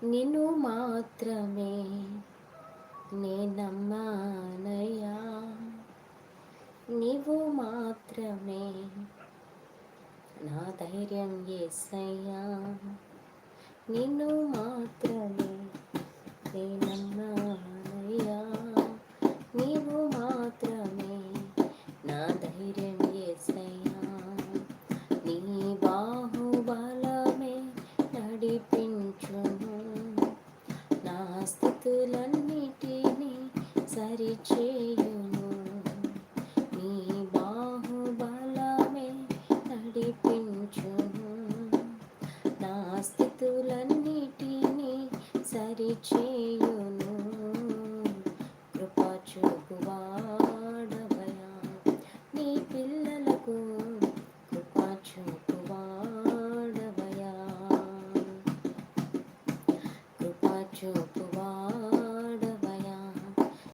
నిన్ను మాత్రమే నే నమ్మానయ్యా, నీవు మాత్రమే నా ధైర్యం యేసయ్యా, నిన్ను మాత్రమే నే నమ్మానయ్యా, నీవు మాత్రమే నా ధైర్యం యేసయ్యా, నీ బాహుబలమే నడిపించును, నా స్థితులన్నిటినీ సరిచేయును, నీ బాహుబలమే నడిపించును, నా స్థితులన్నిటినీ సరిచేయును, కృపా చూపువాడవయా నీ పిల్లలకు, కృపా చూపువాడవయా, కృపా చూపు